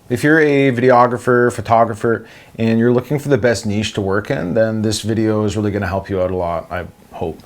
If you're a videographer, photographer, and you're looking for the best niche to work in, then this video is really going to help you out a lot, I hope.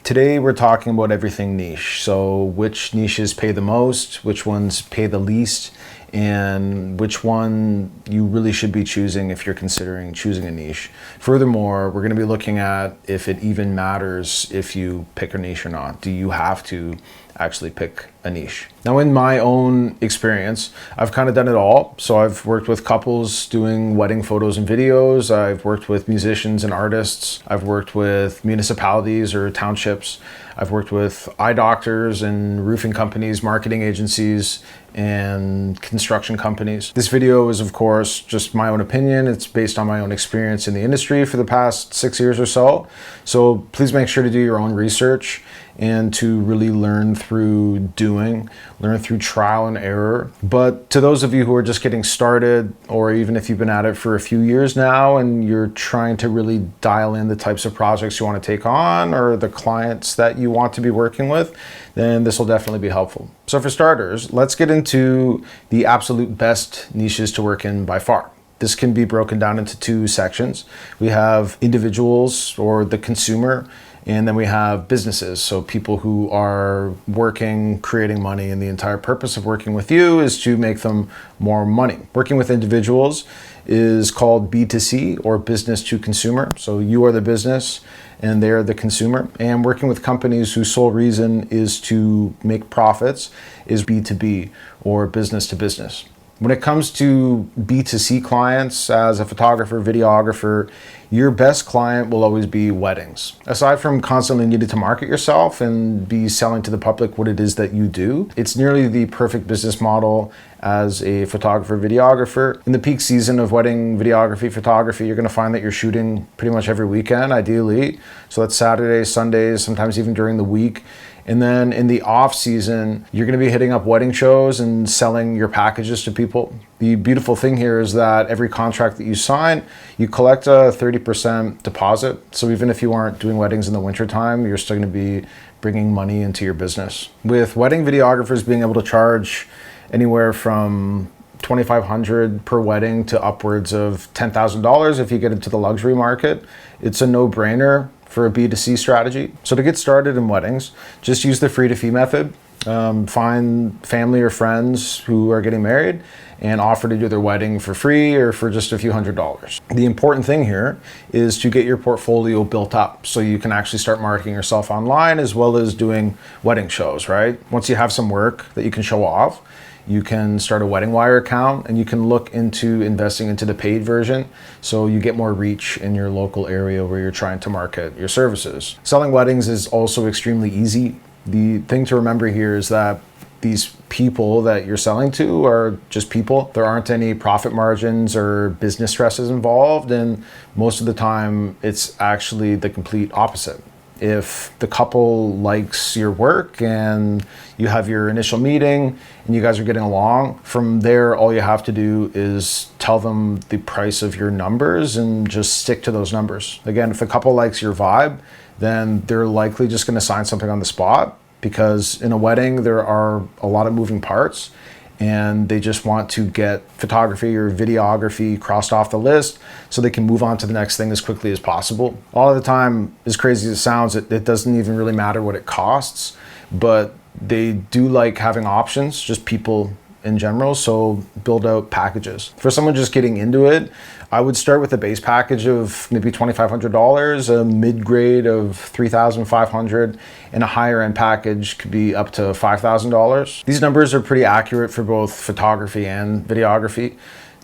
Today we're talking about everything niche. So which niches pay the most, which ones pay the least, and which one you really should be choosing if you're considering choosing a niche. Furthermore, we're going to be looking at if it even matters if you pick a niche or not. Do you have to actually pick a niche? Now, in my own experience, I've kind of done it all. So I've worked with couples doing wedding photos and videos. I've worked with musicians and artists. I've worked with municipalities or townships. I've worked with eye doctors and roofing companies, marketing agencies, and construction companies. This video is, of course, just my own opinion. It's based on my own experience in the industry for the past 6 years or so. So please make sure to do your own research and to really learn through doing, learn through trial and error. But to those of you who are just getting started, or even if you've been at it for a few years now and you're trying to really dial in the types of projects you want to take on or the clients that you want to be working with, then this will definitely be helpful. So for starters, let's get into the absolute best niches to work in by far. This can be broken down into two sections. We have individuals or the consumer, and then we have businesses, so people who are working, creating money, and the entire purpose of working with you is to make them more money. Working with individuals is called B2C, or business to consumer. So you are the business and they're the consumer. And working with companies whose sole reason is to make profits is B2B, or business to business. When it comes to B2C clients, as a photographer, videographer, your best client will always be weddings. Aside from constantly needing to market yourself and be selling to the public what it is that you do, it's nearly the perfect business model as a photographer, videographer. In the peak season of wedding videography, photography, you're gonna find that you're shooting pretty much every weekend, ideally. So that's Saturdays, Sundays, sometimes even during the week. And then in the off season, you're gonna be hitting up wedding shows and selling your packages to people. The beautiful thing here is that every contract that you sign, you collect a 30% deposit. So even if you aren't doing weddings in the wintertime, you're still gonna be bringing money into your business. With wedding videographers being able to charge anywhere from $2,500 per wedding to upwards of $10,000 if you get into the luxury market, it's a no-brainer for a B2C strategy. So to get started in weddings, just use the free to fee method. Find family or friends who are getting married and offer to do their wedding for free or for just a few $100s. The important thing here is to get your portfolio built up so you can actually start marketing yourself online as well as doing wedding shows, right? Once you have some work that you can show off, you can start a WeddingWire account and you can look into investing into the paid version so you get more reach in your local area where you're trying to market your services. Selling weddings is also extremely easy. The thing to remember here is that these people that you're selling to are just people. There aren't any profit margins or business stresses involved, and most of the time it's actually the complete opposite. If the couple likes your work and you have your initial meeting and you guys are getting along, from there all you have to do is tell them the price of your numbers and just stick to those numbers. Again, if the couple likes your vibe, then they're likely just going to sign something on the spot, because in a wedding there are a lot of moving parts and they just want to get photography or videography crossed off the list so they can move on to the next thing as quickly as possible. A lot of the time, as crazy as it sounds, it doesn't even really matter what it costs, but they do like having options, just people in general, so build out packages. For someone just getting into it, I would start with a base package of maybe $2,500, a mid-grade of $3,500, and a higher end package could be up to $5,000. These numbers are pretty accurate for both photography and videography.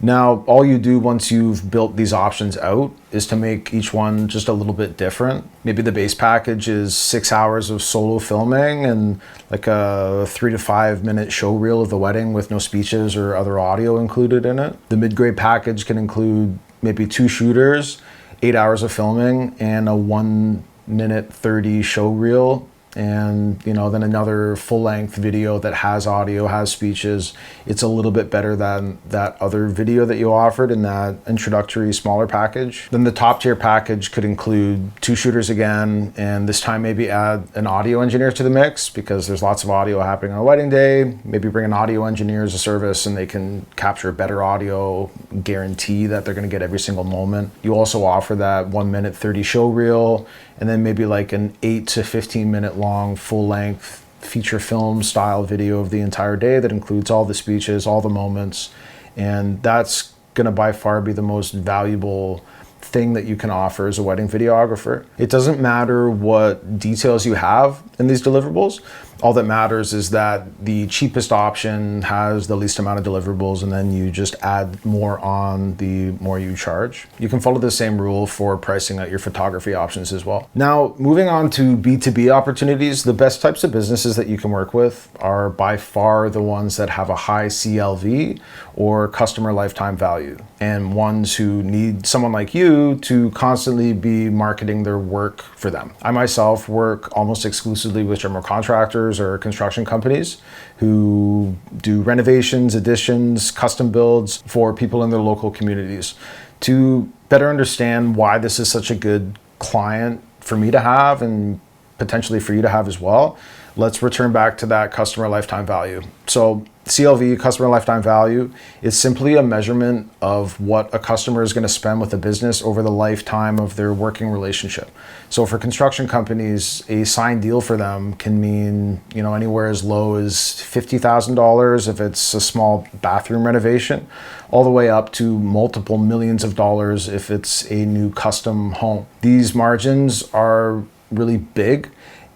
Now, all you do once you've built these options out is to make each one just a little bit different. Maybe the base package is 6 hours of solo filming and like a 3 to 5 minute show reel of the wedding with no speeches or other audio included in it. The mid-grade package can include maybe 2 shooters, 8 hours of filming, and a 1 minute 30 show reel and then another full-length video that has audio, has speeches. It's a little bit better than that other video that you offered in that introductory smaller package. Then the top tier package could include 2 shooters again, and this time maybe add an audio engineer to the mix, because there's lots of audio happening on a wedding day. Maybe bring an audio engineer as a service and they can capture better audio, guarantee that they're going to get every single moment. You also offer that 1 minute 30 show reel, and then maybe like an 8 to 15 minute long full length feature film style video of the entire day that includes all the speeches, all the moments. And that's going to by far be the most valuable thing that you can offer as a wedding videographer. It doesn't matter what details you have in these deliverables. All that matters is that the cheapest option has the least amount of deliverables, and then you just add more on the more you charge. You can follow the same rule for pricing out your photography options as well. Now, moving on to B2B opportunities, the best types of businesses that you can work with are by far the ones that have a high CLV or customer lifetime value, and ones who need someone like you to constantly be marketing their work for them. I myself work almost exclusively with general contractors or construction companies who do renovations, additions, custom builds for people in their local communities. To better understand why this is such a good client for me to have and potentially for you to have as well, let's return back to that customer lifetime value. So CLV, customer lifetime value, is simply a measurement of what a customer is going to spend with a business over the lifetime of their working relationship. So for construction companies, a signed deal for them can mean, anywhere as low as $50,000 if it's a small bathroom renovation, all the way up to multiple millions of dollars if it's a new custom home. These margins are really big,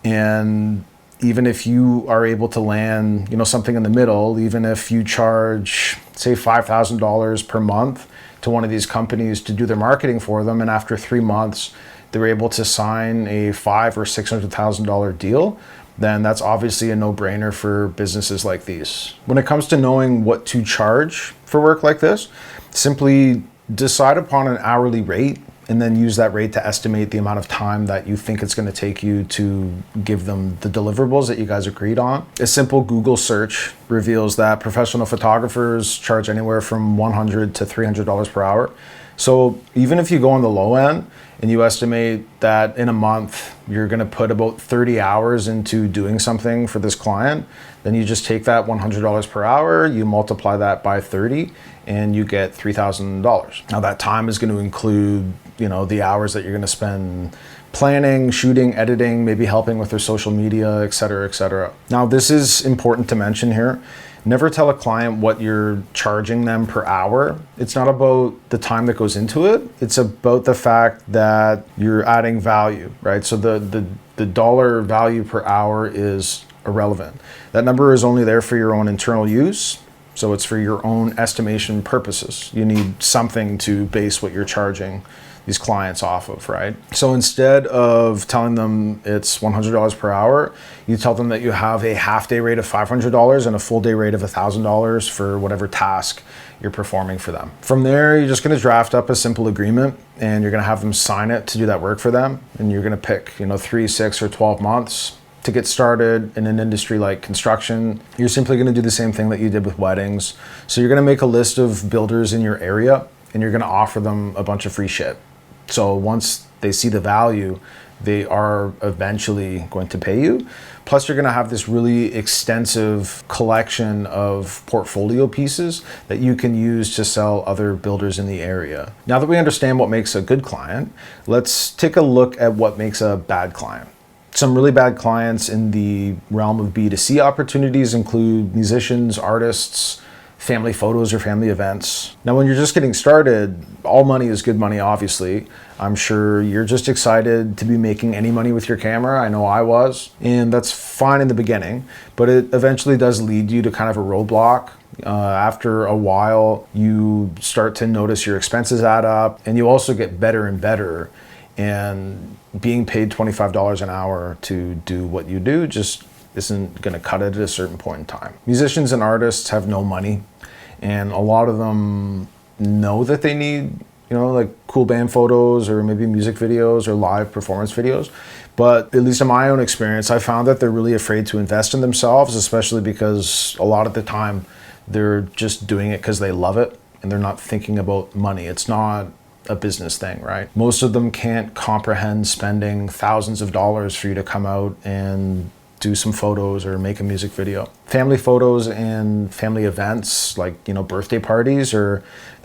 and even if you are able to land, something in the middle, even if you charge, say, $5,000 per month to one of these companies to do their marketing for them, and after 3 months, they're able to sign a $500,000 or $600,000 deal, then that's obviously a no-brainer for businesses like these. When it comes to knowing what to charge for work like this, simply decide upon an hourly rate and then use that rate to estimate the amount of time that you think it's going to take you to give them the deliverables that you guys agreed on. A simple Google search reveals that professional photographers charge anywhere from $100 to $300 per hour. So even if you go on the low end and you estimate that in a month you're going to put about 30 hours into doing something for this client, then you just take that $100 per hour, you multiply that by 30, and you get $3,000. Now that time is going to include, the hours that you're going to spend planning, shooting, editing, maybe helping with their social media, et cetera, et cetera. Now this is important to mention here. Never tell a client what you're charging them per hour. It's not about the time that goes into it. It's about the fact that you're adding value, right? So the dollar value per hour is irrelevant. That number is only there for your own internal use. So it's for your own estimation purposes. You need something to base what you're charging these clients off of, right? So instead of telling them it's $100 per hour, you tell them that you have a half day rate of $500 and a full day rate of $1,000 for whatever task you're performing for them. From there, you're just gonna draft up a simple agreement and you're gonna have them sign it to do that work for them. And you're gonna pick, 3, 6, or 12 months to get started in an industry like construction. You're simply gonna do the same thing that you did with weddings. So you're gonna make a list of builders in your area and you're gonna offer them a bunch of free shit. So once they see the value, they are eventually going to pay you. Plus you're gonna have this really extensive collection of portfolio pieces that you can use to sell other builders in the area. Now that we understand what makes a good client, let's take a look at what makes a bad client. Some really bad clients in the realm of B2C opportunities include musicians, artists, family photos, or family events. Now, when you're just getting started, all money is good money, obviously. I'm sure you're just excited to be making any money with your camera. I know I was, and that's fine in the beginning, but it eventually does lead you to kind of a roadblock. After a while, you start to notice your expenses add up, and you also get better and better. And being paid $25 an hour to do what you do just isn't going to cut it at a certain point in time. Musicians and artists have no money, and a lot of them know that they need you know, like cool band photos or maybe music videos or live performance videos. But at least in my own experience, I found that they're really afraid to invest in themselves, especially because a lot of the time they're just doing it because they love it and they're not thinking about money. It's not a business thing, right? Most of them can't comprehend spending thousands of dollars for you to come out and do some photos or make a music video. Family photos and family events, like, you know, birthday parties, they're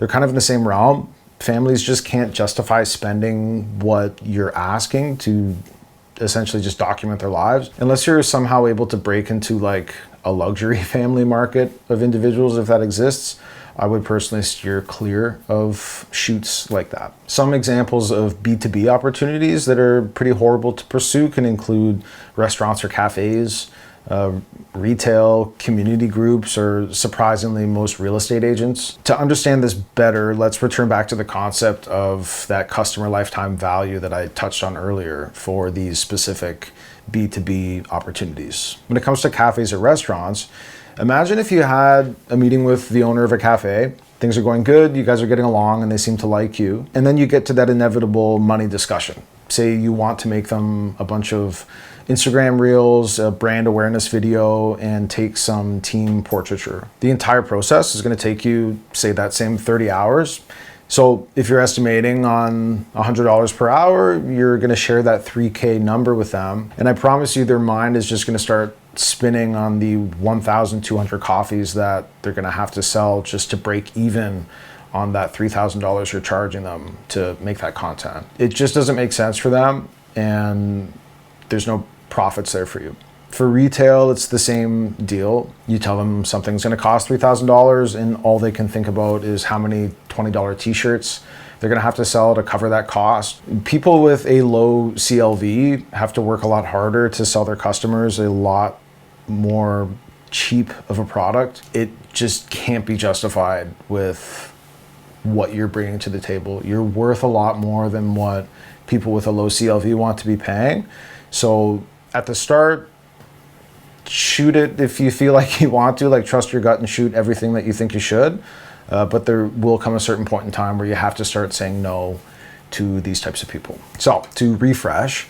kind of in the same realm. Families just can't justify spending what you're asking to essentially just document their lives unless you're somehow able to break into like a luxury family market of individuals. If that exists, I would personally steer clear of shoots like that. Some examples of B2B opportunities that are pretty horrible to pursue can include restaurants or cafes, retail, community groups, or surprisingly most real estate agents. To understand this better, let's return back to the concept of that customer lifetime value that I touched on earlier for these specific B2B opportunities. When it comes to cafes or restaurants, imagine if you had a meeting with the owner of a cafe. Things are going good, you guys are getting along, and they seem to like you. And then you get to that inevitable money discussion. Say you want to make them a bunch of Instagram reels, a brand awareness video, and take some team portraiture. The entire process is going to take you, say, that same 30 hours. So if you're estimating on $100 per hour, you're going to share that 3K number with them. And I promise you their mind is just going to start spinning on the 1,200 coffees that they're going to have to sell just to break even on that $3,000 you're charging them to make that content. It just doesn't make sense for them, and there's no profits there for you. For retail, it's the same deal. You tell them something's going to cost $3,000 and all they can think about is how many $20 t-shirts they're going to have to sell to cover that cost. People with a low CLV have to work a lot harder to sell their customers a lot more cheap of a product. It just can't be justified with what you're bringing to the table. You're worth a lot more than what people with a low CLV want to be paying. So at the start, shoot it if you feel like you want to, like trust your gut and shoot everything that you think you should. But there will come a certain point in time where you have to start saying no to these types of people. So to refresh,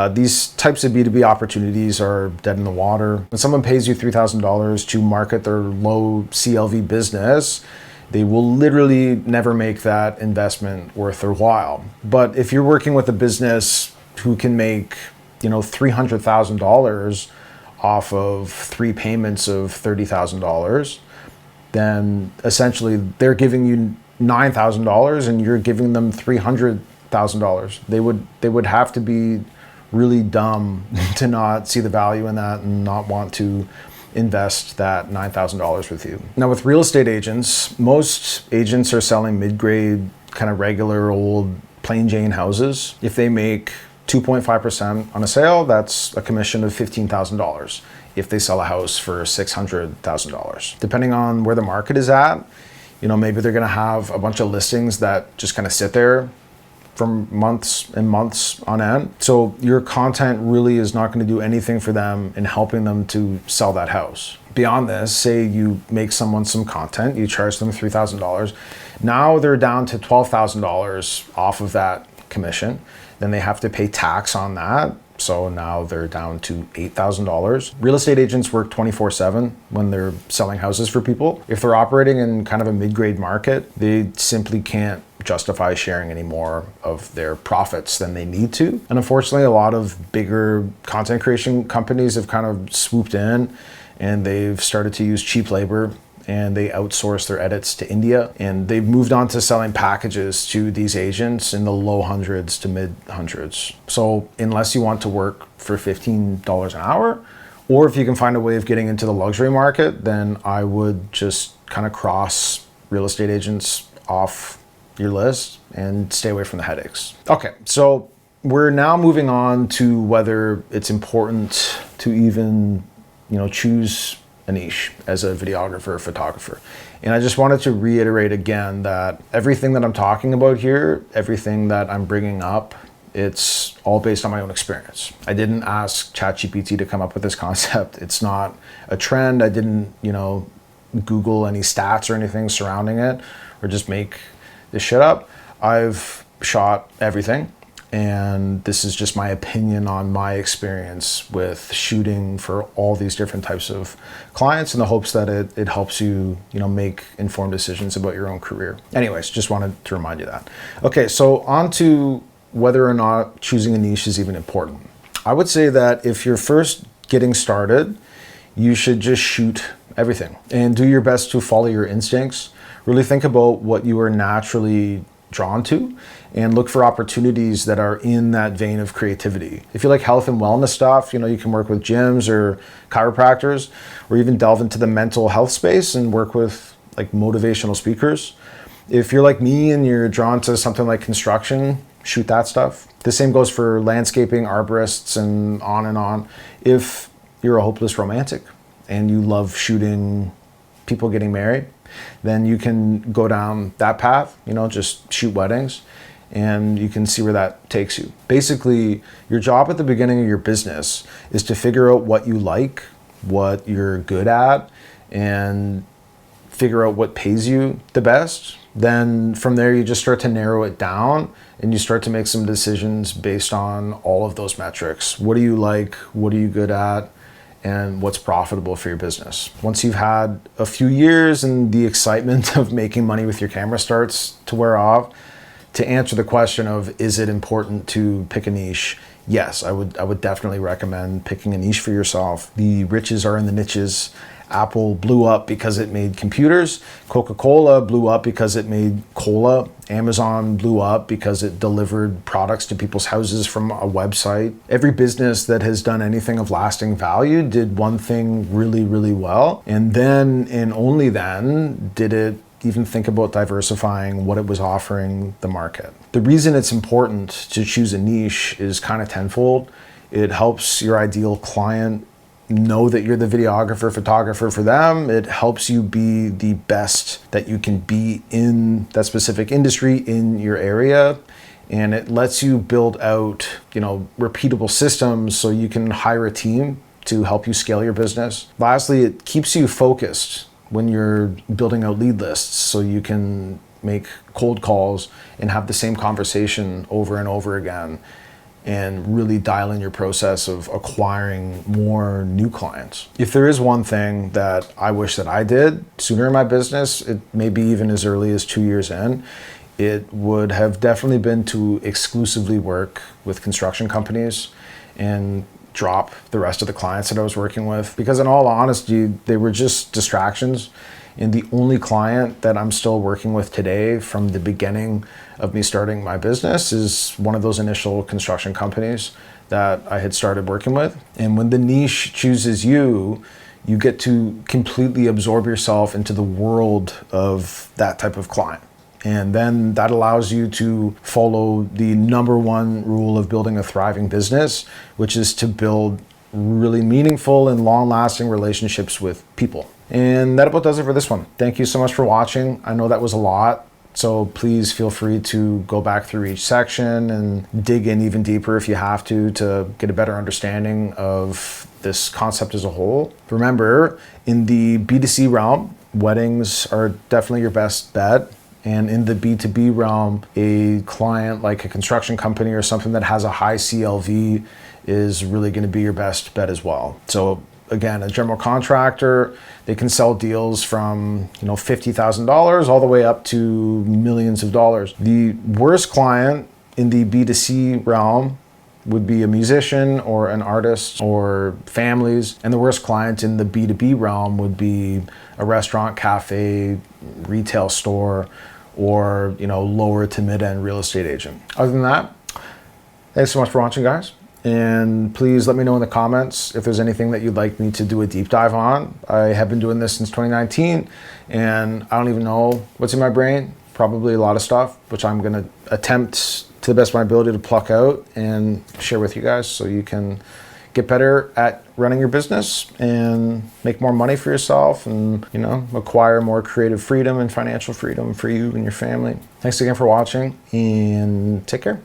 these types of B2B opportunities are dead in the water. When someone pays you $3,000 to market their low CLV business, they will literally never make that investment worth their while. But if you're working with a business who can make, you know, $300,000 off of 3 payments of $30,000, then essentially they're giving you $9,000 and you're giving them $300,000. They would have to be really dumb to not see the value in that and not want to invest that $9,000 with you. Now with real estate agents, most agents are selling mid-grade, kind of regular old plain Jane houses. If they make 2.5% on a sale, that's a commission of $15,000 if they sell a house for $600,000. Depending on where the market is at, you know, maybe they're gonna have a bunch of listings that just kind of sit there for months and months on end. So your content really is not gonna do anything for them in helping them to sell that house. Beyond this, say you make someone some content, you charge them $3,000. Now they're down to $12,000 off of that commission. Then they have to pay tax on that. So now they're down to $8,000. Real estate agents work 24/7 when they're selling houses for people. If they're operating in kind of a mid-grade market, they simply can't justify sharing any more of their profits than they need to. And unfortunately, a lot of bigger content creation companies have kind of swooped in and they've started to use cheap labor and they outsource their edits to India, and they've moved on to selling packages to these agents in the low hundreds to mid hundreds. So unless you want to work for $15 an hour, or if you can find a way of getting into the luxury market, then I would just kind of cross real estate agents off your list and stay away from the headaches. Okay, so we're now moving on to whether it's important to even, you know, choose a niche as a videographer or photographer. And I just wanted to reiterate again that everything that I'm talking about here, everything that I'm bringing up, it's all based on my own experience. I didn't ask ChatGPT to come up with this concept. It's not a trend. I didn't, you know, Google any stats or anything surrounding it or just make this shit up. I've shot everything, and this is just my opinion on my experience with shooting for all these different types of clients in the hopes that it helps you, make informed decisions about your own career. Anyways, just wanted to remind you that. Okay, so on to whether or not choosing a niche is even important. I would say that if you're first getting started, you should just shoot everything and do your best to follow your instincts. Really think about what you are naturally drawn to and look for opportunities that are in that vein of creativity. If you like health and wellness stuff, you can work with gyms or chiropractors, or even delve into the mental health space and work with like motivational speakers. If you're like me and you're drawn to something like construction, shoot that stuff. The same goes for landscaping, arborists, and on and on. If you're a hopeless romantic and you love shooting people getting married, then you can go down that path, just shoot weddings, and you can see where that takes you. Basically, your job at the beginning of your business is to figure out what you like, what you're good at, and figure out what pays you the best. Then from there, you just start to narrow it down and you start to make some decisions based on all of those metrics. What do you like? What are you good at? And what's profitable for your business. Once you've had a few years and the excitement of making money with your camera starts to wear off, to answer the question of, is it important to pick a niche? Yes, I would definitely recommend picking a niche for yourself. The riches are in the niches. Apple blew up because it made computers. Coca-Cola blew up because it made cola. Amazon blew up because it delivered products to people's houses from a website. Every business that has done anything of lasting value did one thing really, really well. And then, and only then, did it even think about diversifying what it was offering the market. The reason it's important to choose a niche is kind of tenfold. It helps your ideal client know that you're the videographer, photographer for them. It helps you be the best that you can be in that specific industry in your area. And it lets you build out, repeatable systems so you can hire a team to help you scale your business. Lastly, it keeps you focused when you're building out lead lists so you can make cold calls and have the same conversation over and over again, and really dial in your process of acquiring more new clients. If there is one thing that I wish that I did sooner in my business, it may be even as early as 2 years in, it would have definitely been to exclusively work with construction companies and drop the rest of the clients that I was working with. Because in all honesty, they were just distractions. And the only client that I'm still working with today from the beginning of me starting my business is one of those initial construction companies that I had started working with. And when the niche chooses you, you get to completely absorb yourself into the world of that type of client. And then that allows you to follow the number one rule of building a thriving business, which is to build really meaningful and long-lasting relationships with people. And that about does it for this one. Thank you so much for watching. I know that was a lot, so please feel free to go back through each section and dig in even deeper if you have to get a better understanding of this concept as a whole. Remember, in the B2C realm, weddings are definitely your best bet. And in the B2B realm, a client like a construction company or something that has a high CLV is really going to be your best bet as well. So again, a general contractor, they can sell deals from $50,000 all the way up to millions of dollars. The worst client in the B2C realm would be a musician or an artist or families. And the worst client in the B2B realm would be a restaurant, cafe, retail store, or lower to mid-end real estate agent. Other than that, thanks so much for watching, guys. And please let me know in the comments if there's anything that you'd like me to do a deep dive on. I have been doing this since 2019, and I don't even know what's in my brain. Probably a lot of stuff, which I'm gonna attempt to the best of my ability to pluck out and share with you guys so you can get better at running your business and make more money for yourself and, acquire more creative freedom and financial freedom for you and your family. Thanks again for watching, and take care.